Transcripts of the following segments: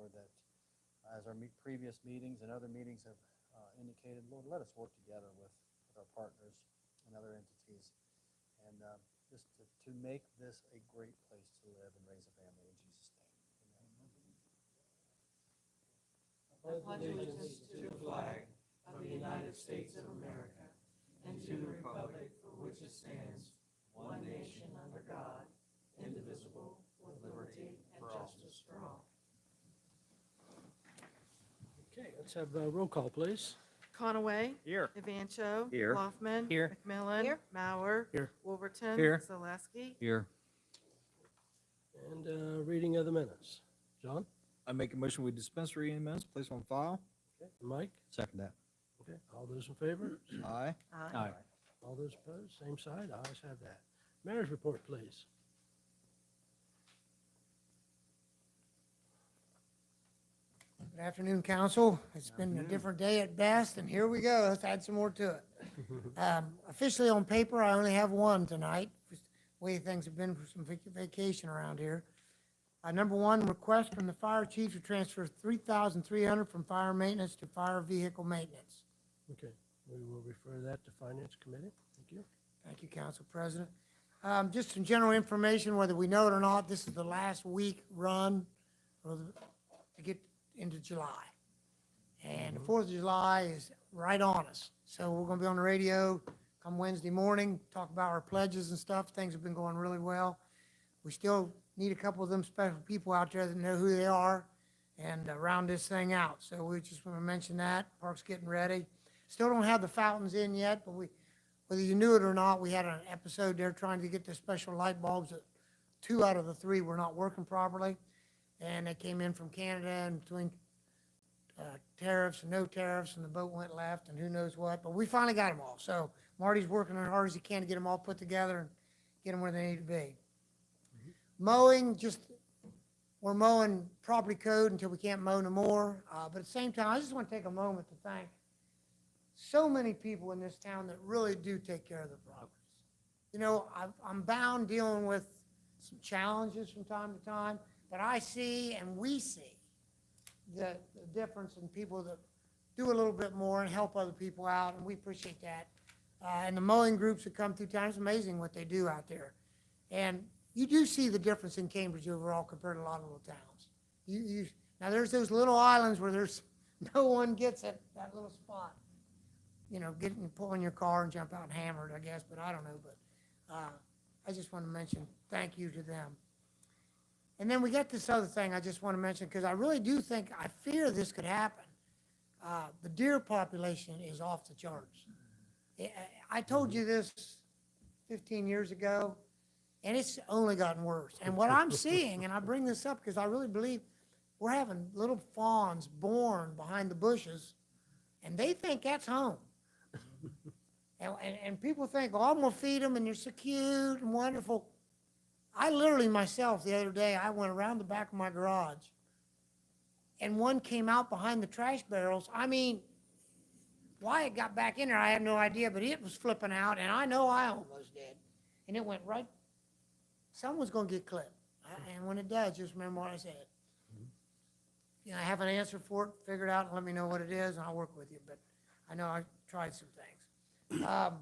Lord, that as our previous meetings and other meetings have indicated, Lord, let us work together with our partners and other entities, and just to make this a great place to live and raise a family in Jesus' name. Amen. I pledge allegiance to the flag of the United States of America and to the republic for which it stands, one nation under God, indivisible, with liberty and justice for all. Okay, let's have a roll call, please. Conaway. Here. Evancho. Here. Loffman. Here. McMillan. Here. Mauer. Here. Wolverton. Here. Zaleski. Here. And reading of the minutes. John? I make a motion we dispense reading minutes, place on file. Okay. Mike? Second that. Okay, all those in favor? Aye. Aye. All those opposed? Same side? Ayes have that. Mayor's report, please. Good afternoon, council. It's been a different day at best, and here we go. Let's add some more to it. Officially on paper, I only have one tonight, just the way things have been for some vacation around here. Number one, request from the fire chief to transfer $3,300 from fire maintenance to fire vehicle maintenance. Okay, we will refer that to Finance Committee. Thank you. Thank you, Council President. Just some general information, whether we know it or not, this is the last week run to get into July. And the 4th of July is right on us. So we're going to be on the radio come Wednesday morning, talk about our pledges and stuff. Things have been going really well. We still need a couple of them special people out there that know who they are and round this thing out. So we just want to mention that. Park's getting ready. Still don't have the fountains in yet, but whether you knew it or not, we had an episode there trying to get the special light bulbs that 2 out of the 3 were not working properly. And they came in from Canada, and between tariffs and no tariffs, and the boat went left and who knows what. But we finally got them all. So Marty's working as hard as he can to get them all put together and get them where they need to be. Mowing, we're mowing property code until we can't mow no more. But at the same time, I just want to take a moment to thank so many people in this town that really do take care of their properties. You know, I'm bound dealing with some challenges from time to time, but I see and we see the difference in people that do a little bit more and help other people out, and we appreciate that. And the mowing groups that come through town, it's amazing what they do out there. And you do see the difference in Cambridge overall compared to a lot of little towns. Now there's those little islands where there's no one gets at that little spot. You know, pull in your car and jump out and hammer it, I guess, but I don't know. But I just want to mention thank you to them. And then we got this other thing I just want to mention, because I really do think, I fear this could happen. The deer population is off the charts. I told you this 15 years ago, and it's only gotten worse. And what I'm seeing, and I bring this up because I really believe we're having little fawns born behind the bushes, and they think that's home. And people think, oh, I'm going to feed them, and they're so cute and wonderful. I literally myself, the other day, I went around the back of my garage, and one came out behind the trash barrels. I mean, why it got back in there, I have no idea, but it was flipping out, and I know I almost did. And it went right, someone's going to get clipped. And when it does, just remember what I said. You know, I have an answer for it, figure it out, and let me know what it is, and I'll work with you. But I know I tried some things. A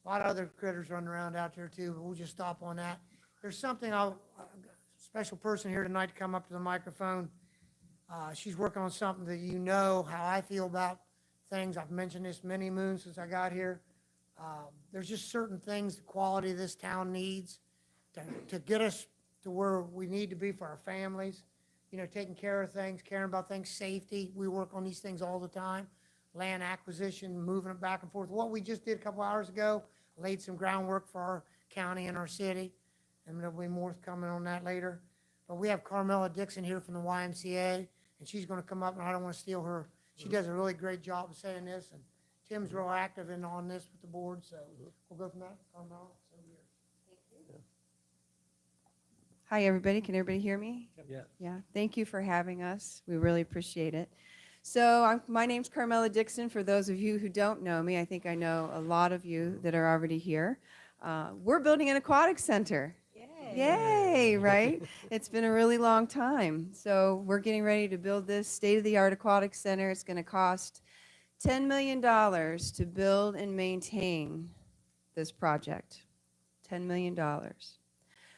lot of other critters running around out there too, but we'll just stop on that. There's something, a special person here tonight to come up to the microphone. She's working on something that you know how I feel about things. I've mentioned this many moons since I got here. There's just certain things the quality of this town needs to get us to where we need to be for our families. You know, taking care of things, caring about things, safety. We work on these things all the time. Land acquisition, moving it back and forth. What we just did a couple hours ago, laid some groundwork for our county and our city. And there'll be more coming on that later. But we have Carmela Dixon here from the YMCA, and she's going to come up, and I don't want to steal her. She does a really great job of saying this, and Tim's real active in on this with the board, so we'll go from that. Carmela, it's over here. Hi, everybody. Can everybody hear me? Yeah. Yeah. Thank you for having us. We really appreciate it. So my name's Carmela Dixon. For those of you who don't know me, I think I know a lot of you that are already here. We're building an aquatic center. Yay, right? It's been a really long time. So we're getting ready to build this state-of-the-art aquatic center. It's going to cost $10 million to build and maintain this project. $10 million.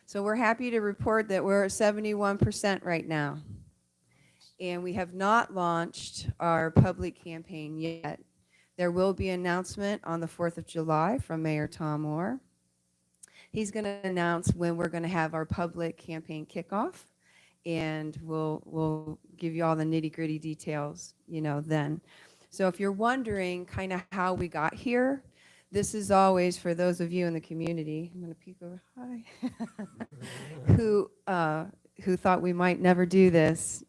So we're happy to report that we're at 71% right now. And we have not launched our public campaign yet. There will be an announcement on the 4th of July from Mayor Tom Moore. He's going to announce when we're going to have our public campaign kickoff, and we'll give you all the nitty-gritty details, then. So if you're wondering kind of how we got here, this is always for those of you in the community. I'm going to peek over. Hi. who thought we might never do this.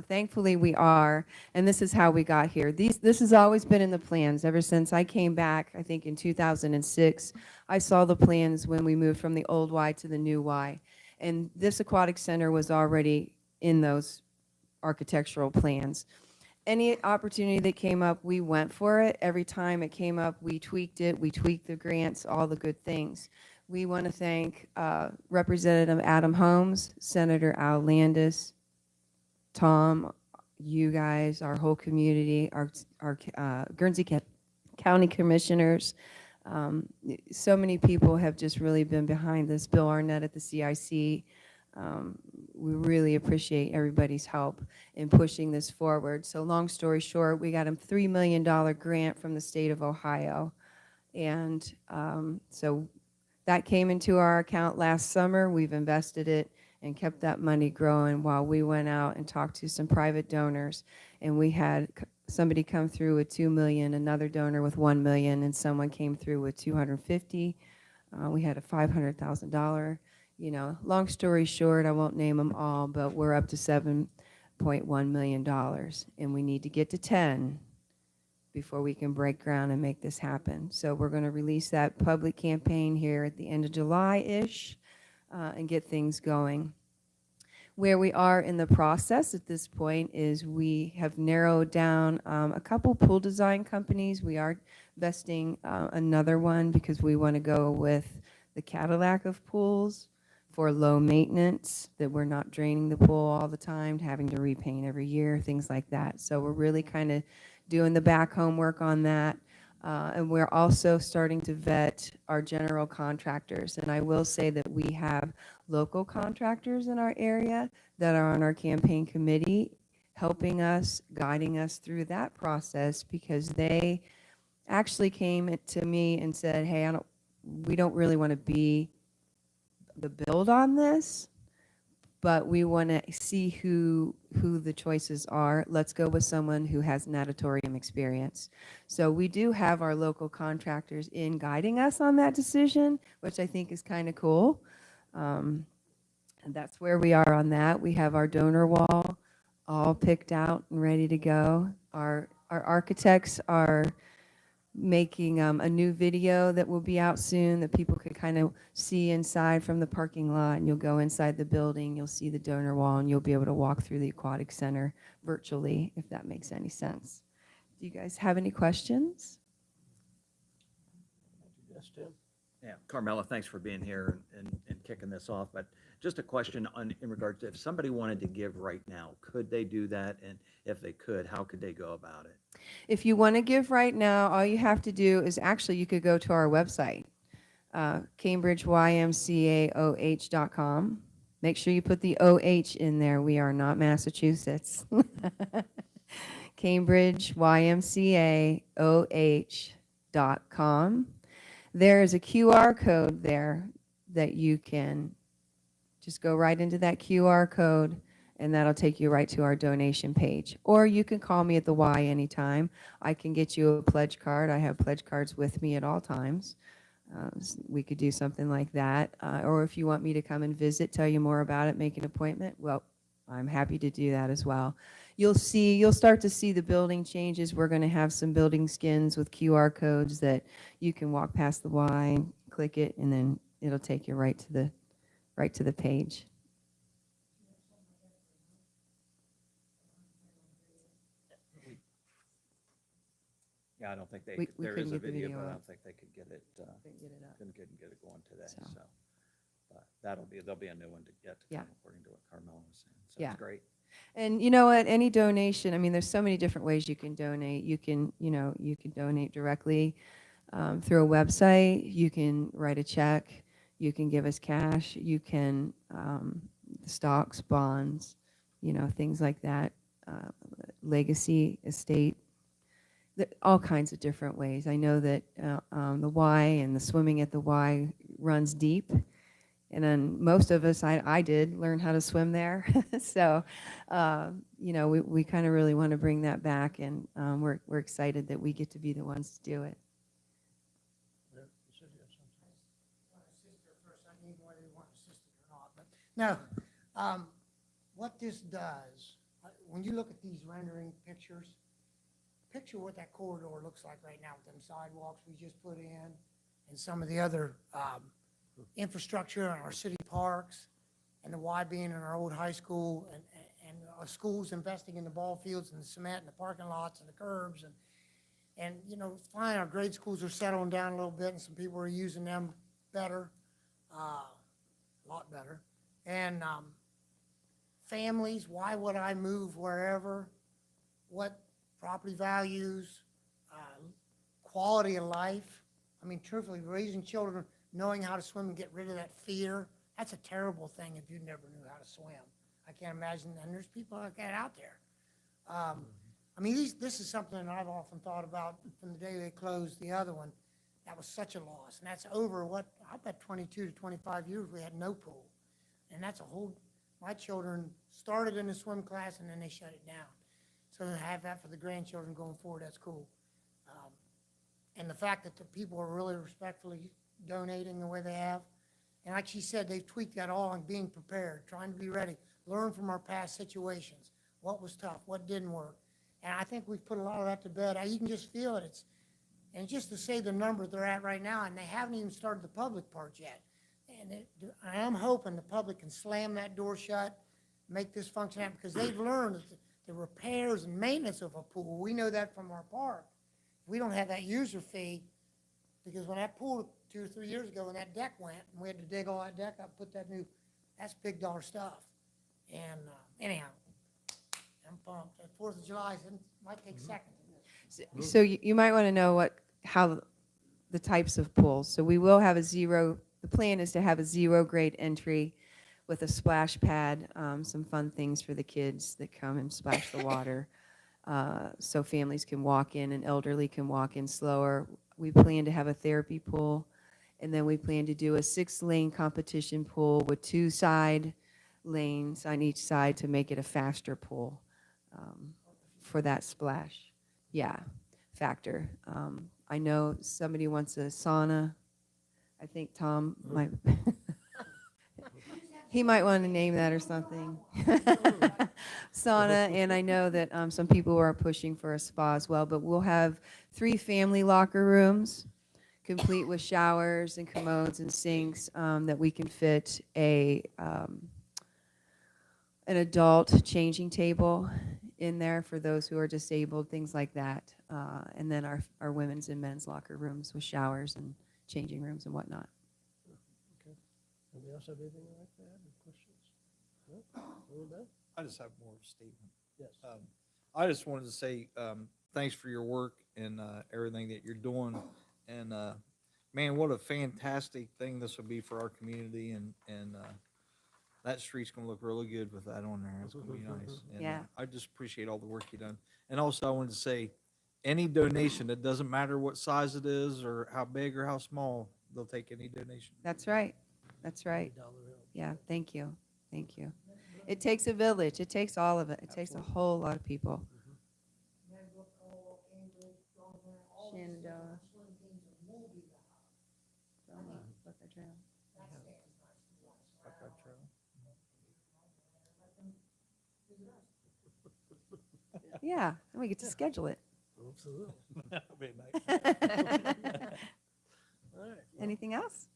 Thankfully we are, and this is how we got here. This has always been in the plans ever since I came back, I think in 2006. I saw the plans when we moved from the old Y to the new Y, and this aquatic center was already in those architectural plans. Any opportunity that came up, we went for it. Every time it came up, we tweaked it, we tweaked the grants, all the good things. We want to thank Representative Adam Holmes, Senator Al Landis, Tom, you guys, our whole community, our Guernsey County Commissioners. So many people have just really been behind this. Bill Arnett at the CIC. We really appreciate everybody's help in pushing this forward. So long story short, we got a $3 million grant from the state of Ohio. And so that came into our account last summer. We've invested it and kept that money growing while we went out and talked to some private donors. And we had somebody come through with $2 million, another donor with $1 million, and someone came through with $250,000. We had a $500,000. Long story short, I won't name them all, but we're up to $7.1 million, and we need to get to 10 before we can break ground and make this happen. So we're going to release that public campaign here at the end of July-ish and get things going. Where we are in the process at this point is we have narrowed down a couple pool design companies. We are vesting another one because we want to go with the Cadillac of pools for low maintenance, that we're not draining the pool all the time, having to repaint every year, things like that. So we're really kind of doing the back homework on that. And we're also starting to vet our general contractors. And I will say that we have local contractors in our area that are on our campaign committee, helping us, guiding us through that process, because they actually came to me and said, hey, we don't really want to be the build on this, but we want to see who the choices are. Let's go with someone who has natatorium experience. So we do have our local contractors in guiding us on that decision, which I think is kind of cool. And that's where we are on that. We have our donor wall all picked out and ready to go. Our architects are making a new video that will be out soon that people can kind of see inside from the parking lot, and you'll go inside the building, you'll see the donor wall, and you'll be able to walk through the aquatic center virtually, if that makes any sense. Do you guys have any questions? Yes, Tim? Yeah, Carmela, thanks for being here and kicking this off. But just a question in regards to if somebody wanted to give right now, could they do that? And if they could, how could they go about it? If you want to give right now, all you have to do is actually you could go to our website, CambridgeYMCAOH.com. Make sure you put the OH in there. We are not Massachusetts. CambridgeYMCAOH.com. There is a QR code there that you can just go right into that QR code, and that'll take you right to our donation page. Or you can call me at the Y anytime. I can get you a pledge card. I have pledge cards with me at all times. We could do something like that. Or if you want me to come and visit, tell you more about it, make an appointment, well, I'm happy to do that as well. You'll start to see the building changes. We're going to have some building skins with QR codes that you can walk past the Y, click it, and then it'll take you right to the page. Yeah, I don't think they, We there is couldn't a get the video, video but I up. don't think they could get it, Couldn't get it up. couldn't get it going today, So. so. there'll be a new one to get to Yeah. come, according to what Carmela was saying. So Yeah. it's great. And you know what, any donation, I mean, there's so many different ways you can donate. You can, you can donate directly through a website. You can write a check. You can give us cash. You can, stocks, bonds, things like that. Legacy, estate, all kinds of different ways. I know that the Y and the swimming at the Y runs deep. And then most of us, I did learn how to swim there. So, we kind of really want to bring that back, and we're excited that we get to be the ones to do it. Yeah, you said you had something. Sister first, I need whether you want a sister or not, but, no, what this does, when you look at these rendering pictures, picture what that corridor looks like right now with them sidewalks we just put in, and some of the other, infrastructure in our city parks, and the Y being in our old high school, and our schools investing in the ball fields and the cement and the parking lots and the curbs, and, it's fine, our grade schools are settling down a little bit, and some people are using them better, a lot better. And, families, why would I move wherever? What property values, quality of life? I mean, truthfully, raising children, knowing how to swim and get rid of that fear, that's a terrible thing if you never knew how to swim. I can't imagine, and there's people like that out there. I mean, this is something that I've often thought about from the day they closed the other one. That was such a loss, and that's over I bet 22 to 25 years we had no pool. And that's my children started in the swim class and then they shut it down. So to have that for the grandchildren going forward, that's cool. And the fact that the people are really respectfully donating the way they have. And like she said, they've tweaked that all and being prepared, trying to be ready, learn from our past situations, what was tough, what didn't work. And I think we've put a lot of that to bed. You can just feel it. And just to say the number they're at right now, and they haven't even started the public part yet. And I am hoping the public can slam that door shut, make this function happen, because they've learned that the repairs and maintenance of a pool, we know that from our park. We don't have that user fee, because when that pool 2 or 3 years ago, when that deck went, and we had to dig all that deck up, put that new, that's big dollar stuff. And anyhow, I'm pumped. That 4th of July might take second to this. So you might want to know how the types of pools. So we will have the plan is to have a 0 grade entry with a splash pad, some fun things for the kids that come and splash the water. So families can walk in and elderly can walk in slower. We plan to have a therapy pool, and then we plan to do a 6-lane competition pool with 2 side lanes on each side to make it a faster pool for that splash. Yeah, factor. I know somebody wants a sauna. I think Tom might, he might want to name that or something. Sauna, and I know that some people are pushing for a spa as well, but we'll have 3 family locker rooms, complete with showers and commodes and sinks, that we can fit an adult changing table in there for those who are disabled, things like that. And then our women's and men's locker rooms with showers and changing rooms and whatnot. Okay. Anybody else have anything like that, or questions? No? All done? I just have more of a statement. Yes. I just wanted to say, thanks for your work and, everything that you're doing. And, man, what a fantastic thing this will be for our community, and, that street's gonna look really good with that on there. It's gonna be nice. And, Yeah. I just appreciate all the work you've done. And also, I wanted to say, any donation, it doesn't matter what size it is or how big or how small, they'll take any donation. That's right. That's right. $1 helps. Yeah, thank you. Thank you. It takes a village. It takes all of it. It takes a whole lot of people. Shenandoah. Yeah, and we get to schedule it. Absolutely. Very nice. All right. Anything else?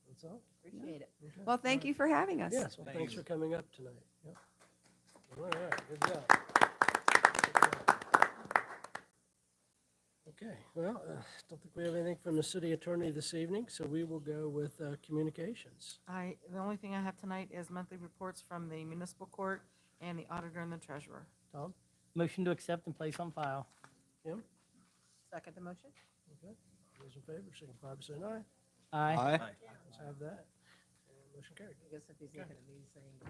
That's all? Appreciate it. Okay. Well, thank you for having us. Yes, well, thanks for coming up tonight. Yep. All right, good job. Good job. Okay. Well, don't think we have anything from the city attorney this evening, so we will go with communications. The only thing I have tonight is monthly reports from the municipal court and the auditor and the treasurer. Tom? Motion to accept and place on file. Kim? Second the motion? Okay. Those in favor, signify by saying aye. Aye. Let's have that. And motion carried. I guess if he's looking at me saying.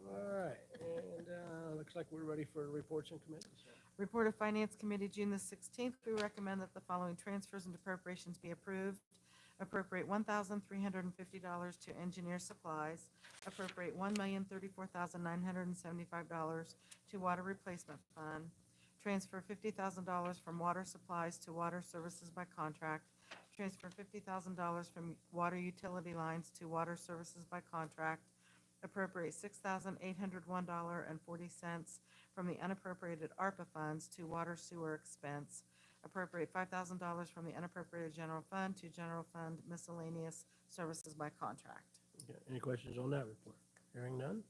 All right, and looks like we're ready for reports and committees. Report of Finance Committee, June the 16th. We recommend that the following transfers and appropriations be approved. Appropriate $1,350 to engineer supplies. Appropriate $1,034,975 to water replacement fund. Transfer $50,000 from water supplies to water services by contract. Transfer $50,000 from water utility lines to water services by contract. Appropriate $6,801.40 from the unappropriated ARPA funds to water sewer expense. Appropriate $5,000 from the unappropriated general fund to general fund miscellaneous services by contract. Okay, any questions on that report? Hearing none?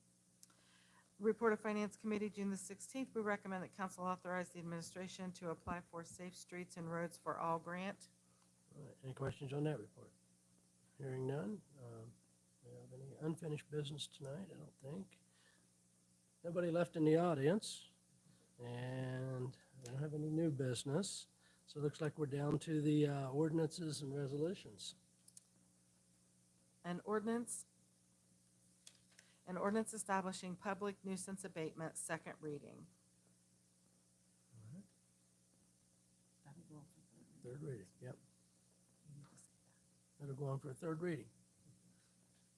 Report of Finance Committee, June the 16th. We recommend that council authorize the administration to apply for Safe Streets and Roads for All grant. All right, any questions on that report? Hearing none? Do we have any unfinished business tonight? I don't think. Nobody left in the audience, and we don't have any new business. So it looks like we're down to the ordinances and resolutions. An ordinance establishing public nuisance abatement, second reading. Third reading, yep. That'll go on for a third reading.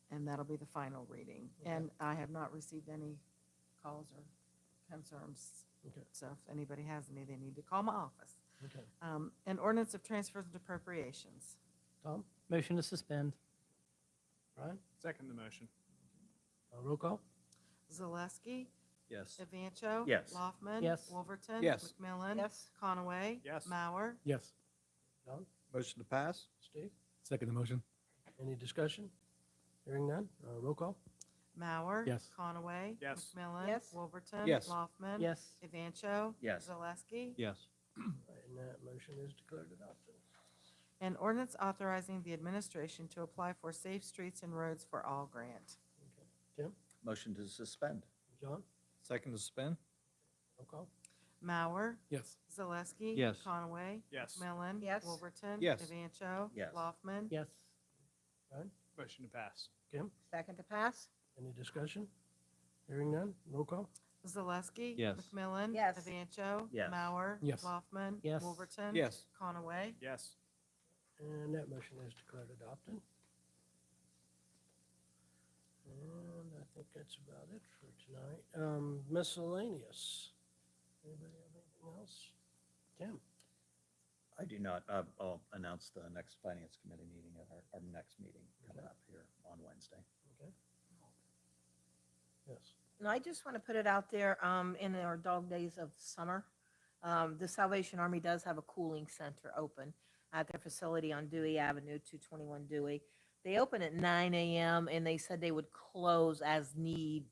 And that'll be the final reading. And I have not received any calls or concerns. Okay. So if anybody has any, they need to call my office. Okay. An ordinance of transfers and appropriations. Tom? Motion to suspend. Brian? Second the motion. Roll call? Zaleski, Yes. Evancho. Yes. Laufman. Yes. Wolverton. Yes. McMillan. Conaway. Yes. Mauer. Yes. John? Motion to pass? Steve? Second the motion. Any discussion? Hearing none? Roll call? Mauer. Yes. Conaway. Yes. McMillan. Yes. Wolverton. Yes. Laufman. Yes. Evancho. Yes. Zaleski. Yes. And that motion is declared adopted. An ordinance authorizing the administration to apply for Safe Streets and Roads for All grant. Tim? Motion to suspend. John? Second to suspend? Roll call? Mauer. Yes. Zaleski. Yes. Conaway. Yes. McMillan. Yes. Wolverton. Yes. Evancho. Yes. Laufman. Yes. Motion to pass. Kim? Second to pass? Any discussion? Hearing none? Roll call? Zaleski. Yes. McMillan. Yes. Evancho. Yes. Mauer. Yes. Laufman. Yes. Wolverton. Yes. Conaway. Yes. And that motion is declared adopted. And I think that's about it for tonight. Miscellaneous. Anybody have anything else? Tim? I do not. I'll announce the next Finance Committee meeting at our next meeting coming up here on Wednesday. Okay. Yes. And I just want to put it out there, in our dog days of summer, the Salvation Army does have a cooling center open at their facility on Dewey Avenue, 221 Dewey. They open at 9 a.m. and they said they would close as need,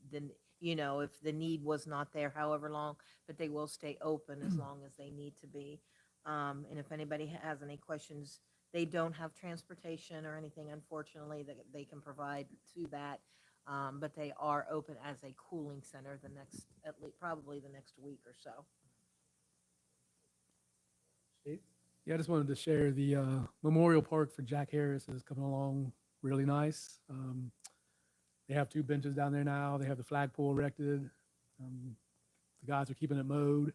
if the need was not there, however long, but they will stay open as long as they need to be. And if anybody has any questions, they don't have transportation or anything, unfortunately, that they can provide to that. But they are open as a cooling center probably the next week or so. Steve? Yeah, I just wanted to share the Memorial Park for Jack Harris is coming along really nice. They have 2 benches down there now. They have the flagpole erected. The guys are keeping it mowed.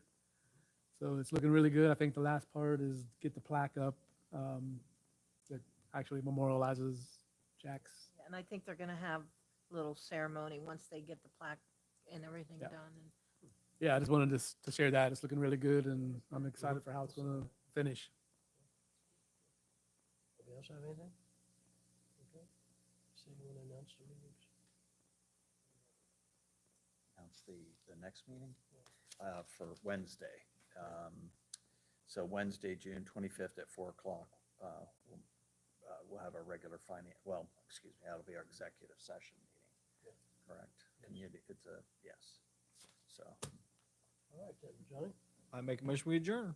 So it's looking really good. I think the last part is get the plaque up that actually memorializes Jack's. And I think they're gonna have a little ceremony once they get the plaque and everything Yeah. done. And Yeah, I just wanted to share that. It's looking really good, and I'm excited for how it's going to finish. Anybody else have anything? Okay. See, you want to announce the meetings? Announce the next meeting for Wednesday. So Wednesday, June 25th at 4 o'clock, we'll have our regular that'll be our executive session meeting. Correct? Yes. So. All right, then, Johnny? I make a motion we adjourn.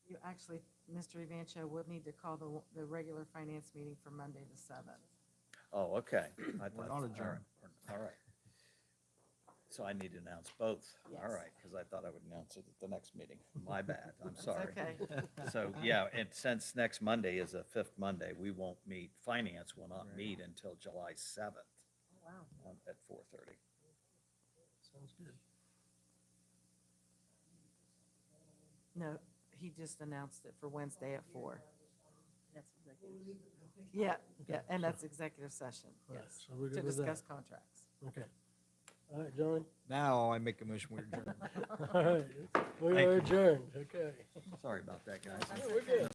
You actually, Mr. Evancho would need to call the regular finance meeting for Monday the 7th. Oh, okay. I We're thought- not all adjourned. right, all right. So I need to announce both. All Yes. right, because I thought I would announce it at the next meeting. My bad, I'm It's sorry. okay. So, yeah, and since next Monday is a fifth Monday, we won't meet, finance will not Right. meet until July 7th Wow. at 4:30. Sounds good. No, he just announced it for Wednesday at 4. That's executive. Yeah, yeah, and that's executive session, All right, yes, so we're to good with discuss that. contracts. Okay. All right, John. Now I make a motion, we adjourn. All right, we Thank are you. adjourned, okay. Sorry about that, guys. We're good.